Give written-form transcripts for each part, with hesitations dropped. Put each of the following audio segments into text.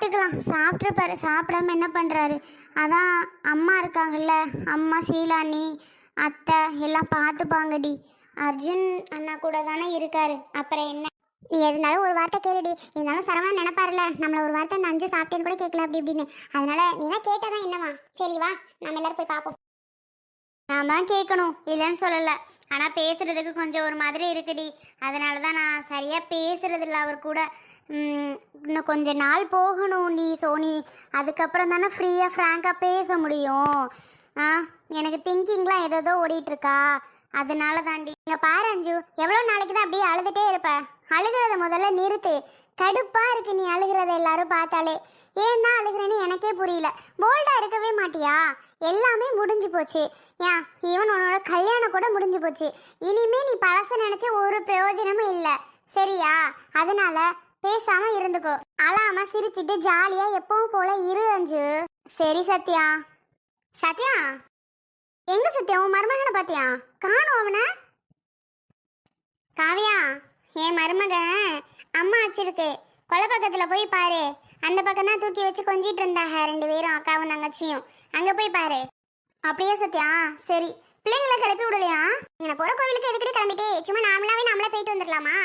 பார்த்துக்கலாம். சாப்பிட்ருப்பாரு. சாப்பிடாம என்ன பண்ணுறாரு? அதான் அம்மா இருக்காங்கல்ல, அம்மா சீலானி அத்தை எல்லாம் பார்த்துப்பாங்கடி. அர்ஜுன் அண்ணா கூட தானே இருக்காரு, அப்புறம் என்ன? நீ எதுனாலும் ஒரு வார்த்தை கேளுடி. இருந்தாலும் சரவணன் நினைப்பாருல, நம்மளை ஒரு வார்த்தை அந்த அஞ்சு சாப்பிட்டேன்னு கூட கேட்கல அப்படி இப்படின்னு. அதனால நீ தான் கேட்டதான் என்னவா? சரி வா, நம்ம எல்லாரும் போய் பார்ப்போம். நான் தான் கேட்கணும், இல்லைன்னு சொல்லலை. ஆனால் பேசுறதுக்கு கொஞ்சம் ஒரு மாதிரி இருக்குடி. அதனால தான் நான் சரியாக பேசுறது இல்லை அவர் கூட. இன்னும் கொஞ்ச நாள் போகணும் நீ சோனி. அதுக்கப்புறம் தானே ஃப்ரீயாக ஃப்ராங்காக பேச முடியும். எனக்கு திங்கிங்லாம் ஏதோ ஓடிட்டுருக்கா. அதனால தாண்டி. இங்கே பாரு அஞ்சு, எவ்வளோ நாளைக்கு தான் அப்படியே அழுதுகிட்டே இருப்ப? அழுகிறத முதல்ல நிறுத்து. கடுப்பாக இருக்கு நீ அழுகிறத எல்லாரும் பார்த்தாலே. ஏன் தான் அழுகிறேன்னு எனக்கே புரியல. போல்டாக இருக்கவே மாட்டியா? எல்லாமே முடிஞ்சு போச்சு. ஏன் ஈவன் உன்னோட கல்யாணம் கூட முடிஞ்சு போச்சு. இனிமே நீ பழச நினச்ச ஒரு பிரயோஜனமும் இல்லை, சரியா? அதனால பேசாம இருந்துக்கோ. அழாம சிரிச்சிட்டு ஜாலியா எப்பவும் போல இரு அஞ்சு. சரி சத்யா. சத்யா எங்க சத்யா? உன் மருமகனை பாத்தியா? காணும் அவனை. காவியா, என் மருமகன் அம்மா வச்சிருக்கு, கொலை பக்கத்துல போய் பாரு. அந்த பக்கம் தான் தூக்கி வச்சு கொஞ்சிட்டு இருந்தாங்க ரெண்டு பேரும், அக்காவும் தங்கச்சியும். அங்க போய் பாரு. அப்படியே சத்யா? சரி. பிள்ளைங்களை கிளப்பி விடலையா? எங்களை போற கோவிலுக்கு எதுக்கடி கிளம்பிட்டு? சும்மா நம்மளே போயிட்டு வந்துடலாமா?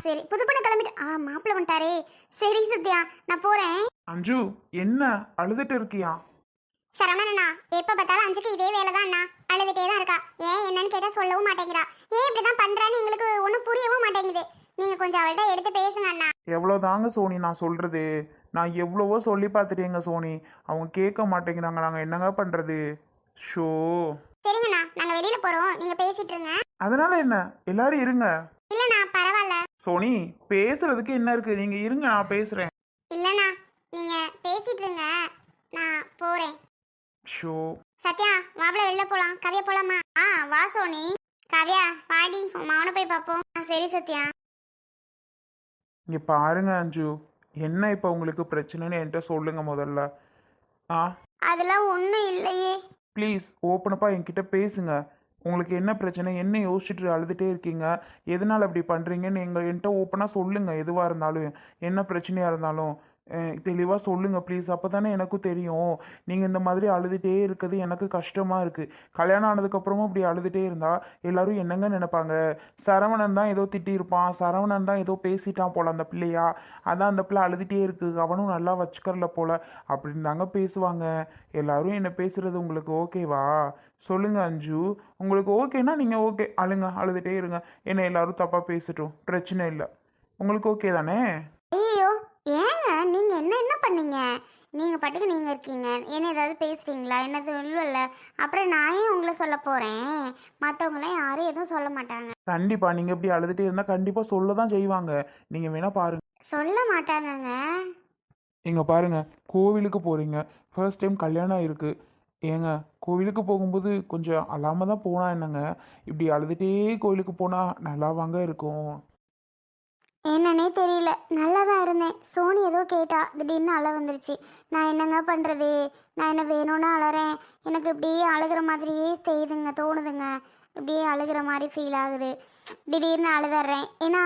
சரி. புது பொண்ணு கிளம்பிட்டு மாப்பிள்ள வந்துட்டாரே. சரி சத்யா, நான் போறேன். அஞ்சு, என்ன அழுதுட்டு இருக்கியா? சரவணனா, எப்ப பார்த்தாலும் அஞ்சுக்கு இதே வேலை தான் அண்ணா. அழுதுட்டே தான் இருக்கா. ஏன் என்னன்னு கேட்டா சொல்லவும் மாட்டேங்கிறா. ஏன் இப்படிதான் பண்றான்னு எங்களுக்கு ஒன்றும் புரியவும் மாட்டேங்குது. நீங்க கொஞ்சம் அவள்கிட்ட எடுத்து பேசுங்க அண்ணா. எவ்வளோதாங்க சோனி நான் சொல்றது? நான் எவ்வளவோ சொல்லி பார்த்துட்டேங்க சோனி, அவங்க கேட்க மாட்டேங்கிறாங்க. நாங்கள் என்னங்க பண்றது? ஷோ. சரிங்கண்ணா, நாங்க வெளியில போறோம், நீங்க பேசிட்டு இருங்க. அதனால என்ன, எல்லாரும் இருங்க. இல்லண்ணா பரவாயில்ல. சோனி, பேசுறதுக்கு என்ன இருக்கு? நீங்க இருங்க, நான் பேசுறேன். இல்லண்ணா நீங்க பேசிட்டு இருங்க, நான் போறேன். ஷோ. சத்யா வாபல வெளில போலாம். கவியா போலாமா? வா சோனி. கவியா வாடி, உன் மகனை போய் பார்ப்போம். சரி சத்யா. இங்க பாருங்க அஞ்சு, என்ன இப்போ உங்களுக்கு பிரச்சனைன்னு என்கிட்ட சொல்லுங்க முதல்ல. அதெல்லாம் ஒன்றும் இல்லையே. ப்ளீஸ் ஓப்பனப்பாக என்கிட்ட பேசுங்க. உங்களுக்கு என்ன பிரச்சனை? என்ன யோசிச்சுட்டு அழுதுகிட்டே இருக்கீங்க? எதனால் அப்படி பண்ணுறீங்கன்னு என்கிட்ட ஓப்பனாக சொல்லுங்கள். எதுவாக இருந்தாலும், என்ன பிரச்சனையாக இருந்தாலும் தெளிவாக சொல்லுங்கள் ப்ளீஸ். அப்போ தானே எனக்கும் தெரியும். நீங்கள் இந்த மாதிரி அழுதுகிட்டே இருக்கிறது எனக்கு கஷ்டமாக இருக்குது. கல்யாணம் ஆனதுக்கப்புறமும் இப்படி அழுதுகிட்டே இருந்தால் எல்லோரும் என்னங்க நினைப்பாங்க? சரவணன் தான் ஏதோ திட்டியிருப்பான், சரவணன் தான் ஏதோ பேசிட்டான் போல் அந்த பிள்ளையா, அதான் அந்த பிள்ளை அழுதுகிட்டே இருக்குது, அவனும் நல்லா வச்சுக்கறல போல் அப்படின்னு தாங்க பேசுவாங்க. எல்லோரும் என்ன பேசுகிறது உங்களுக்கு ஓகேவா? சொல்லுங்கள் அஞ்சு, உங்களுக்கு ஓகேனா நீங்கள் ஓகே, அழுதுகிட்டே இருங்க. என்ன எல்லோரும் தப்பாக பேசிட்டோம், பிரச்சனை இல்லை. உங்களுக்கு ஓகே தானே? ஐயோ ஏங்க நீங்க என்ன பண்ணீங்க? நீங்க பாட்டுக்கு நீங்க இருக்கீங்க, என்ன ஏதாவது பேசுறீங்களா? என்னது இல்லைல்ல. அப்புறம் நான் ஏன் உங்களை சொல்ல போறேன்? மற்றவங்களாம் யாரும் எதுவும் சொல்ல மாட்டாங்க. கண்டிப்பா நீங்க இப்படி அழுதுட்டே இருந்தா கண்டிப்பா சொல்ல தான் செய்வாங்க. நீங்க வேணா பாருங்க. சொல்ல மாட்டாங்கங்க. இங்க பாருங்க, கோவிலுக்கு போறீங்க, ஃபர்ஸ்ட் டைம் கல்யாணம் இருக்கு. ஏங்க கோவிலுக்கு போகும்போது கொஞ்சம் அழாம தான் போனா என்னங்க? இப்படி அழுதுட்டே கோவிலுக்கு போனா நல்லாவாங்க இருக்கும். என்னன்னே தெரியல, நல்லா தான் இருந்தேன். சோனி ஏதோ கேட்டா, திடீர்னு அழ வந்துருச்சு. நான் என்னங்க பண்ணுறது? நான் என்ன வேணும்னு அழறேன். எனக்கு இப்படியே அழுகிற மாதிரியே செய்யுதுங்க, தோணுதுங்க. இப்படியே அழுகிற மாதிரி ஃபீல் ஆகுது. திடீர்னு அழுதுறேன். ஏன்னா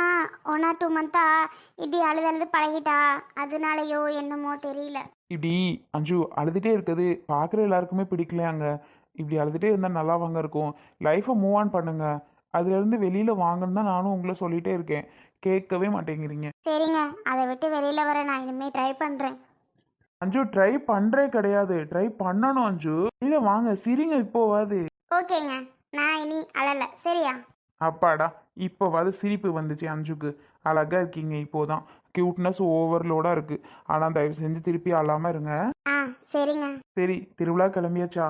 1 or 2 மந்த்தாக இப்படி அழுது பழகிட்டா, அதனாலயோ என்னமோ தெரியல. இப்படி அஞ்சு அழுதுட்டே இருக்குது பார்க்குற எல்லாருக்குமே பிடிக்கலையாங்க. இப்படி அழுதுட்டே இருந்தால் நல்லா வாங்க இருக்கும். லைஃப்பை மூவ் ஆன் பண்ணுங்க. அதுலேருந்து வெளியில் வாங்கன்னு தான் நானும் உங்களை சொல்லிகிட்டே இருக்கேன், கேட்கவே மாட்டேங்கிறீங்க. சரிங்க, அதை விட்டு வெளியில் வர நான் இனிமேல் ட்ரை பண்ணுறேன். அஞ்சு ட்ரை பண்ணுறே கிடையாது, ட்ரை பண்ணணும் அஞ்சு. இல்லை வாங்க, சிரிங்க இப்போவாது. ஓகேங்க, நான் இனி அழலை, சரியா? அப்பாடா, இப்போவாது சிரிப்பு வந்துச்சு அஞ்சுக்கு. அழகா இருக்கீங்க இப்போதான். கியூட்னஸ் ஓவர்லோடாக இருக்குது. ஆனால் தயவு செஞ்சு திருப்பி அழாமல் இருங்க. சரிங்க. சரி, திருவிழா கிளம்பியாச்சா?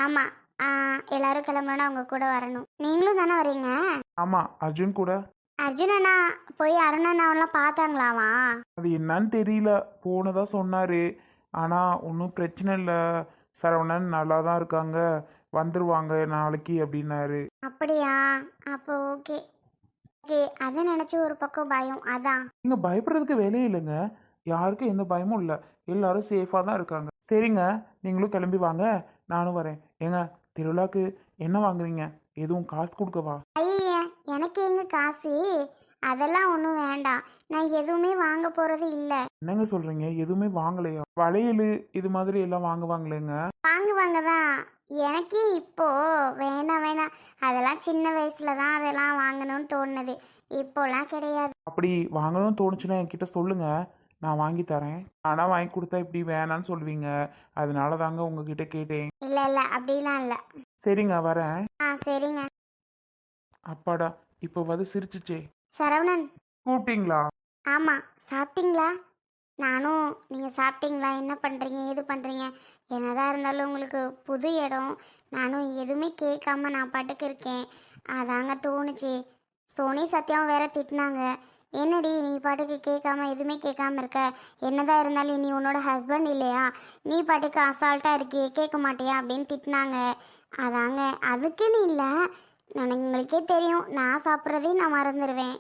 ஆமாம். எல்லாரும் கிளம்புனா அவங்க கூட வரணும். நீங்களும் தானே வரீங்க? ஆமாம், அர்ஜுன் கூட. அர்ஜுனண்ணா போய் அருணண்ணாவெல்லாம் பார்த்தாங்களாவா? அது என்னன்னு தெரியல, போனதா சொன்னார். ஆனால் ஒன்றும் பிரச்சனை இல்லை, சரவணன் நல்லா தான் இருக்காங்க, வந்துருவாங்க நாளைக்கு அப்படின்னாரு. அப்படியா? அப்போ ஓகே. ஓகே, அதை நினச்சி ஒரு பக்கம் பயம். அதான். நீங்கள் பயப்படுறதுக்கு வேலையே இல்லைங்க, யாருக்கும் எந்த பயமும் இல்லை, எல்லாரும் சேஃபாக தான் இருக்காங்க. சரிங்க, நீங்களும் கிளம்பி வாங்க, நானும் வரேன். ஏங்க திருவிழாக்கு என்ன வாங்குறீங்க? எதுவும் காசு கொடுக்கவா? ஐயா, எனக்கு எங்க காசு? அதெல்லாம் ஒன்றும் வேண்டாம். நான் எதுவுமே வாங்க போகிறது இல்லை. என்னங்க சொல்றீங்க? எதுவுமே வாங்கலையா? வளையல் இது மாதிரி எல்லாம் வாங்குவாங்களேங்க. வாங்குவாங்க தான். எனக்கே இப்போ வேணாம் வேணாம், அதெல்லாம் சின்ன வயசுல தான் அதெல்லாம் வாங்கணும்னு தோணுது. இப்போலாம் கிடையாது. அப்படி வாங்கணும்னு தோணுச்சுன்னா என்கிட்ட சொல்லுங்க, நான் வாங்கி தரேன். ஆனால் வாங்கி கொடுத்தா இப்படி வேணான்னு சொல்லுவீங்க. அதனால தாங்க உங்ககிட்ட கேட்டேன். இல்லை இல்லை, அப்படிலாம் இல்லை. சரிங்க, வரேன். சரிங்க. அப்பாடா, இப்போ வந்து சிரிச்சிச்சே. சரவணன். கூப்பிட்டீங்களா? ஆமாம், சாப்பிட்டீங்களா? நானும் நீங்கள் சாப்பிட்டீங்களா, என்ன பண்ணுறீங்க ஏது பண்ணுறீங்க, என்னதான் இருந்தாலும் உங்களுக்கு புது இடம், நானும் எதுவுமே கேட்காம நான் பாட்டுக்கு இருக்கேன். அதாங்க தோணுச்சு. சோனி சத்யாவும் வேற திட்டினாங்க, என்னடி நீ பாட்டுக்கு கேட்காம எதுவுமே கேட்காம இருக்க, என்னதான் இருந்தாலும் நீ உன்னோட ஹஸ்பண்ட் இல்லையா, நீ பாட்டுக்கு அசால்ட்டாக இருக்கியே, கேட்க மாட்டியா அப்படின்னு திட்டினாங்க. அதாங்க, அதுக்குன்னு இல்லை, எனக்கு உங்களுக்கே தெரியும் நான் சாப்பிட்றதையும் நான் மறந்துடுவேன்.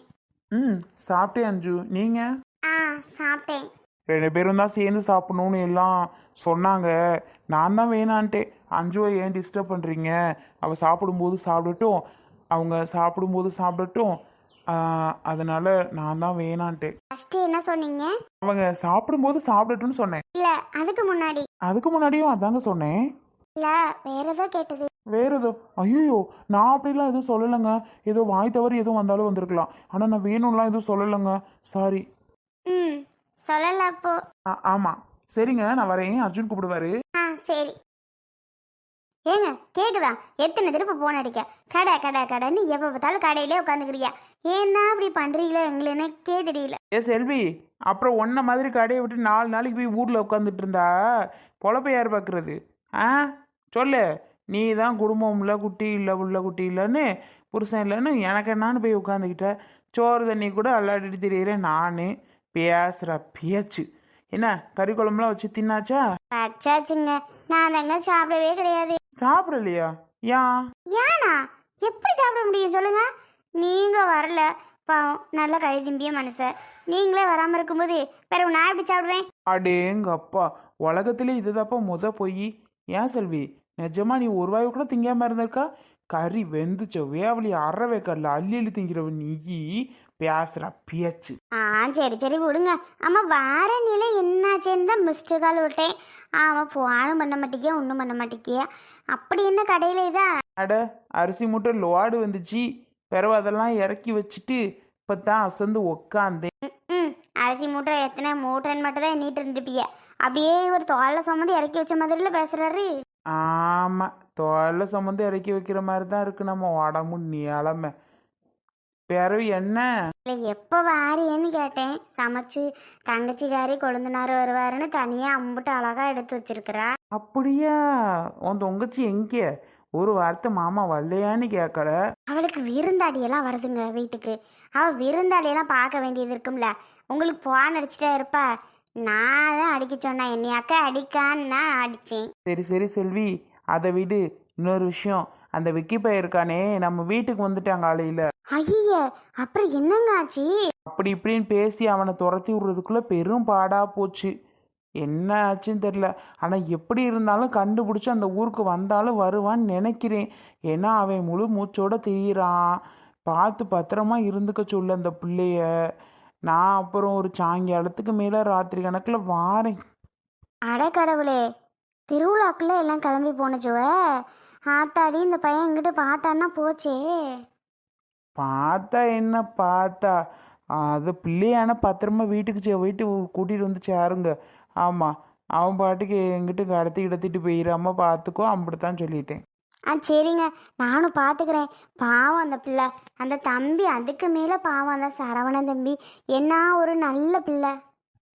ம், சாப்பிட்டேன் அஞ்சு. நீங்கள்? சாப்பிட்டேன். 2 பேரும் தான் சேர்ந்து சாப்பிடணும்னு எல்லாம் சொன்னாங்க. நான் தான் வேணான்ட்டேன். அஞ்சுவை ஏன் டிஸ்டர்ப் பண்ணுறீங்க? அவள் சாப்பிடும்போது சாப்பிடட்டும், அவங்க சாப்பிடும்போது சாப்பிடட்டும். அதனால நான் தான் வேணான்ட்டேன். ஃபஸ்ட்டு என்ன சொன்னீங்க? அவங்க சாப்பிடும்போது சாப்பிடட்டும்னு சொன்னேன். இல்லை, அதுக்கு முன்னாடி. அதுக்கு முன்னாடியும் அதாங்க சொன்னேன். இல்லை, வேற ஏதோ கேட்டது. வேற ஏதோ? ஐயோ, நான் அப்படிலாம் எதுவும் சொல்லலைங்க. ஏதோ வாய் தவறி எதுவும் வந்தாலும் வந்திருக்கலாம். ஆனால் நான் வேணும்லாம் எதுவும் சொல்லலைங்க. சாரி. ம், சொல்லல அப்போ. ஆமாம். சரிங்க, நான் வரேன். அர்ஜுன் கூப்பிடுவாரு. சரி. ஏங்க கேக்குதா? எத்தனை திருப்ப போன் அடிக்க, கடை கடை கடைன்னு எப்போ பார்த்தாலும் கடையிலே உட்காந்துக்கிறியா? ஏன்னா அப்படி பண்ணுறீங்களோ எங்களுக்கு எனக்கே தெரியல. செல்வி, அப்புறம் ஒன்றை மாதிரி கடையை விட்டு 4 நாளைக்கு போய் ஊரில் உட்காந்துட்டு இருந்தா பொழப்ப யார் பார்க்குறது? சொல்லு. நீ தான் குடும்பம் இல்லை, குட்டி இல்லை, உள்ள குட்டி இல்லைன்னு, புருஷன் இல்லைன்னு எனக்கு என்னான்னு போய் உட்காந்துக்கிட்ட. சோறு தண்ணி கூட அல்லாடிட்டு தெரியுறேன் நான். பேசுகிற பேச்சு என்ன? கறி குழம்புலாம் வச்சு தின்னாச்சா? வச்சாச்சுங்க. நான் தாங்க சாப்பிடவே கிடையாது. சாப்பிடலையா? ஏனா எப்படி சாப்பிட முடியும் சொல்லுங்க? நீங்க வரல, பாவம் நல்ல கறி திம்பிய மனுஷன், நீங்களே வராமல் இருக்கும்போது பிறகு நான் எப்படி சாப்பிடுவேன்? அடேங்கப்பா, உலகத்திலே இதுதாப்பா போய். ஏன் செல்வி, நிஜமா நீ ஒரு வாய் கூட திங்காம இருந்திருக்கா? கறி வெந்துச்ச வேவலி அறவே கல்ல அள்ளி அள்ளி திங்கிறவன் நீ. பேசுற பேச்சு. சரி சரி விடுங்க. ஆமா, வார நிலை என்னாச்சேன்னு தான் மிஸ்டர் கால் விட்டேன். போனும் பண்ண மாட்டேங்கியா, ஒன்றும் பண்ண மாட்டேங்கியா. அப்படி என்ன கடையில் இதா? அட, அரிசி மூட்டை லோடு வந்துச்சு. பிறகு அதெல்லாம் இறக்கி வச்சுட்டு இப்போ தான் அசந்து உக்காந்தேன். அரிசி மூட்டை எத்தனை மூட்டைன்னு மட்டும் தான் எண்ணிட்டு இருந்துருப்பிய. அப்படியே ஒரு தோலை சுமந்து இறக்கி வச்ச மாதிரில பேசுறாரு. ஆமாம், தோலை சுமந்து இறக்கி வைக்கிற மாதிரி தான் இருக்கு நம்ம உடம்பு நிலமை. பிறவு என்ன? இல்லை, எப்போ வாரியேன்னு கேட்டேன். சமைச்சு தங்கச்சிக்காரி கொழுந்தனார் வருவாருன்னு தனியாக அம்புட்டு அழகாக எடுத்து வச்சிருக்கிறா. அப்படியா? உன் தொங்கச்சி எங்கே? ஒரு வார்த்தை மாமா வரலையான்னு கேட்கல. அவளுக்கு விருந்தாடியெல்லாம் வருதுங்க வீட்டுக்கு. அவள் விருந்தாளியெல்லாம் பார்க்க வேண்டியது இருக்கும்ல. உங்களுக்கு போன் அடிச்சுட்டே இருப்பா. நான் தான் அடிக்க சொன்னேன், என்னை அக்கா அடிக்கான்னு நான் அடித்தேன். சரி சரி செல்வி, அதை விடு. இன்னொரு விஷயம், அந்த விக்கி பையன் இருக்கானே, நம்ம வீட்டுக்கு வந்துட்டாங்க காலையில். ஐய, அப்புறம் என்னங்க ஆச்சு? அப்படி இப்படின்னு பேசி அவனை துரத்தி விடுறதுக்குள்ளே பெரும் பாடாக போச்சு. என்ன ஆச்சுன்னு தெரில. ஆனால் எப்படி இருந்தாலும் கண்டுபிடிச்சி அந்த ஊருக்கு வந்தாலும் வருவான்னு நினைக்கிறேன். ஏன்னா அவன் முழு மூச்சோட திரியிறான். பார்த்து பத்திரமா இருந்துக்க சொல்ல அந்த பிள்ளைய. நான் அப்புறம் ஒரு சாயங்காலத்துக்கு மேலே ராத்திரி கணக்கில் வாரேன். அட கடவுளே, திருவிழாக்குள்ள எல்லாம் கிளம்பி போனச்சுவ. ஆத்தாடி, இந்த பையன் எங்கிட்ட பார்த்தான்னா போச்சே. பார்த்தா என்ன பார்த்தா? அது பிள்ளையான பத்திரமா வீட்டுக்கு கூட்டிகிட்டு வந்து சேருங்க. ஆமாம், அவன் பாட்டுக்கு எங்கிட்ட கடத்திட்டு போயிடாம பார்த்துக்கோ, அப்படித்தான் சொல்லிட்டேன். சரிங்க, நானும் பார்த்துக்கிறேன். பாவம் அந்த பிள்ளை, அந்த தம்பி அதுக்கு மேலே பாவம். அந்த சரவணன் தம்பி என்ன ஒரு நல்ல பிள்ளை.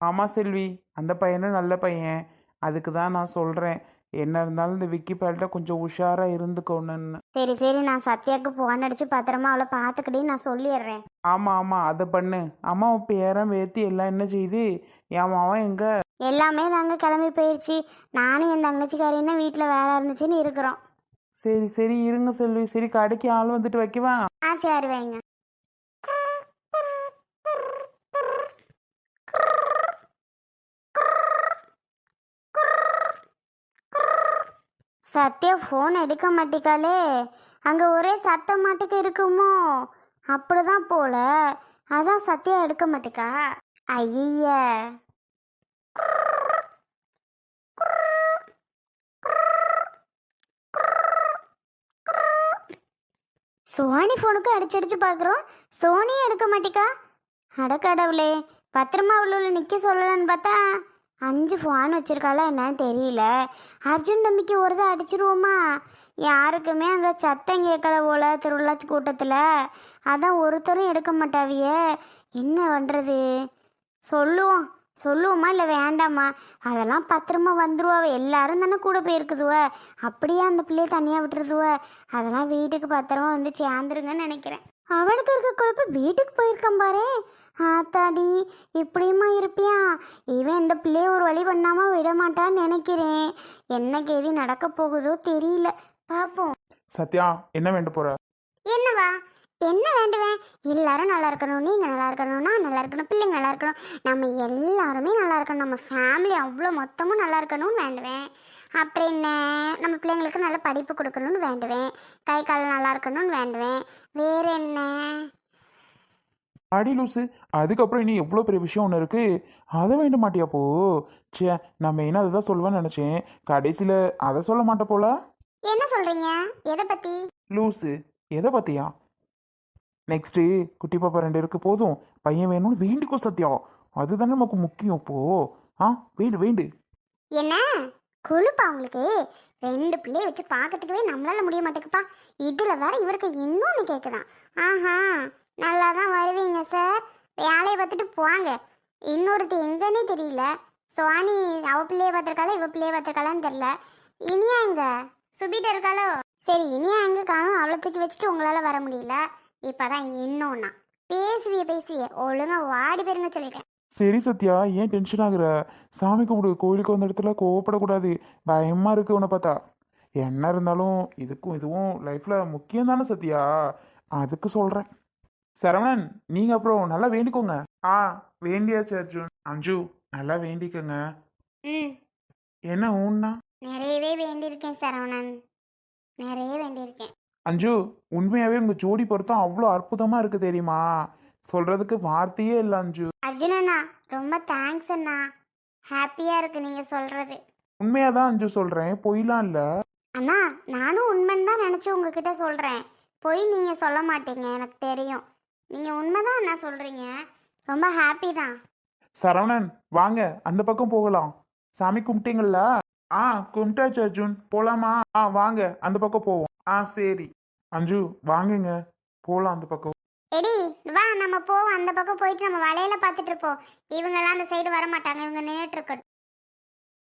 ஆமாம் செல்வி, அந்த பையனும் நல்ல பையன். அதுக்கு தான் நான் சொல்கிறேன், என்ன இருந்தாலும் இந்த விக்கி பேல்ட்ட கொஞ்சம் உஷாராக இருந்துக்கோணுன்னு. சரி சரி, நான் சத்யாவுக்கு போன் அடித்து பத்திரமா அவளை பார்த்துக்கிட்டேன்னு நான் சொல்லிடுறேன். ஆமாம், அதை பண்ணு. அம்மா பேரன் வேத்தி எல்லாம் என்ன செய்யுது? என் மாவன் எங்கே? எல்லாமே தாங்க கிளம்பி போயிடுச்சு. நானும் என் தங்கச்சிக்காரையும் தான் வீட்டில் வேலை இருந்துச்சுன்னு இருக்கிறோம். சரி சரி இருங்க செல்வி. சரி, கடைக்கு ஆள் வந்துட்டு வைக்கவா? சரி வைங்க. சத்யா ஃபோன் எடுக்க மாட்டிக்காளே. அங்கே ஒரே சத்தம் மாட்டுக்கு இருக்குமோ? அப்படிதான் போல. அதான் சத்யா எடுக்க மாட்டேக்கா. ஐய, சோனி ஃபோனுக்கு அடிச்சு பார்க்குறோம், சோனியே எடுக்க மாட்டேக்கா. அடக்கடவுளே, பத்திரமா உள்ள நிற்க சொல்லலான்னு பார்த்தா 5 ஃபோன் வச்சிருக்காளா என்னன்னு தெரியல. அர்ஜுன் தம்பிக்கு ஒரு தான் அடிச்சிருவோமா? யாருக்குமே அங்கே சத்தம் கேட்கல போல திருவிழா கூட்டத்தில். அதான் ஒருத்தரும் எடுக்க மாட்டாவியே. என்ன பண்ணுறது? சொல்லுவோம், சொல்லுவோமா இல்லை வேண்டாமா? அதெல்லாம் பத்திரமா வந்துருவாவ. எல்லாரும் தானே கூட போயிருக்குதுவ. அப்படியே அந்த பிள்ளைய தனியாக விட்டுருதுவ. அதெல்லாம் வீட்டுக்கு பத்திரமா வந்து சேர்ந்துருங்கன்னு நினைக்கிறேன். அவனுக்கு இருக்க குழப்ப வீட்டுக்கு போயிருக்கான் பாரு. ஆத்தாடி, இப்படியுமா இருப்பியா? இவன் இந்த பிள்ளைய ஒரு வழி பண்ணாம விட மாட்டான்னு நினைக்கிறேன். என்ன கேதி நடக்க போகுதோ தெரியல, பார்ப்போம். சத்யா, என்ன வேண்ட போற? என்னவா? என்ன வேண்டுவேன்? எல்லாரும் நல்லா இருக்கணும், நீங்க நல்லா இருக்கணும், நான் நல்லா இருக்கணும், பிள்ளைங்க நல்லா இருக்கணும், நம்ம எல்லாருமே நல்லா இருக்கணும், நம்ம ஃபேமிலி அவ்வளோ மொத்தமும் நல்லா இருக்கணும்னு வேண்டுவேன். அப்புறம் என்ன, நம்ம பிள்ளைங்களுக்கு நல்ல படிப்பு கொடுக்கணும்னு வேண்டுவேன். கை கால் நல்லா இருக்கணும்னு வேண்டுவேன். வேற என்ன? அடி லூசு, அதுக்கப்புறம் இனி எவ்வளோ பெரிய விஷயம் ஒன்று இருக்கு, அதை வேண்ட மாட்டியாப்போ? சே, நான் மெயினாக அதை தான் சொல்லுவேன்னு நினச்சேன். கடைசியில் அதை சொல்ல மாட்ட போல. என்ன சொல்றீங்க? எதை பத்தி? லூசு, எதை பற்றியா? நெக்ஸ்ட்டு குட்டி பாப்பா 2 இருக்கு, போதும். பையன் வேணும்னு வேண்டிக்கோ சத்யா, அதுதானே நமக்கு முக்கியம் இப்போ. ஆ, வேண்டு வேண்டு. என்ன கொழுப்பா உங்களுக்கு? 2 பிள்ளைய வச்சு பார்க்கறதுக்கவே நம்மளால முடிய மாட்டேங்குப்பா. இதுல வேற இவருக்கு இன்னொன்னு கேக்குதான். ஆஹா, நல்லா தான் வருவீங்க சார், வேலையை பார்த்துட்டு போவாங்க. இன்னொருத்தி எங்கன்னே தெரியல. சுவானி அவ பிள்ளைய பார்த்துருக்காளா இவ பிள்ளைய பார்த்துருக்காளான்னு தெரியல. இனியா எங்க? சுபிட்ட இருக்காளோ? சரி, இனியா எங்க காணும்? அவளை தூக்கி வச்சுட்டு உங்களால வர முடியல. இப்பதான் இன்னொன்னா பேசுவிய ஒழுங்கா வாடி போயிருங்க சொல்லிட்டேன். சரி சத்யா, ஏன் டென்ஷன் ஆகுற? சாமி கும்பிடு, கோயிலுக்கு வந்த இடத்துல கோவப்படக்கூடாது. பயமாக இருக்கு உன்னை பார்த்தா. என்ன இருந்தாலும் இதுக்கும் இதுவும் லைஃப்பில் முக்கியம் தானே சத்யா, அதுக்கு சொல்கிறேன். சரவணன், நீங்கள் அப்புறம் நல்லா வேண்டிக்கோங்க. ஆ, வேண்டியாச்சு அர்ஜுன். அஞ்சு, நல்லா வேண்டிக்கோங்க. ம், என்ன ஊன்னா? நிறையவே வேண்டியிருக்கேன் சரவணன், நிறைய வேண்டியிருக்கேன். அஞ்சு, உண்மையாகவே உங்கள் ஜோடி பொருத்தம் அவ்வளோ அற்புதமாக இருக்குது தெரியுமா? சொல்கிறதுக்கு வார்த்தையே இல்லை அஞ்சு. அர்ஜுன் அண்ணா, ரொம்ப தேங்க்ஸ் அண்ணா. ஹாப்பியா இருக்கு நீங்க சொல்றது. உண்மையாக தான் அஞ்சு சொல்கிறேன், பொய்லாம் இல்லை. அண்ணா, நானும் உண்மைன்னு தான் நினச்சி உங்ககிட்ட சொல்கிறேன். பொய் நீங்கள் சொல்ல மாட்டீங்க, எனக்கு தெரியும். நீங்கள் உண்மைதான் அண்ணா சொல்கிறீங்க. ரொம்ப ஹாப்பி தான். சரவணன், வாங்க அந்த பக்கம் போகலாம். சாமி கும்பிட்டீங்களா? ஆ, கும்பிட்டாச்சு அர்ஜுன், போலாமா? ஆ, வாங்க அந்த பக்கம் போவோம். ஆ, சரி. அஞ்சு, வாங்குங்க, போகலாம் அந்த பக்கம். எடி வா, நம்ம போவோம். அந்த பக்கம் போயிட்டு நம்ம வலையில பார்த்துட்டு இருப்போம். இவங்கெல்லாம் அந்த சைடு வர மாட்டாங்க, இவங்க நின்றுட்டு இருக்கட்டும்.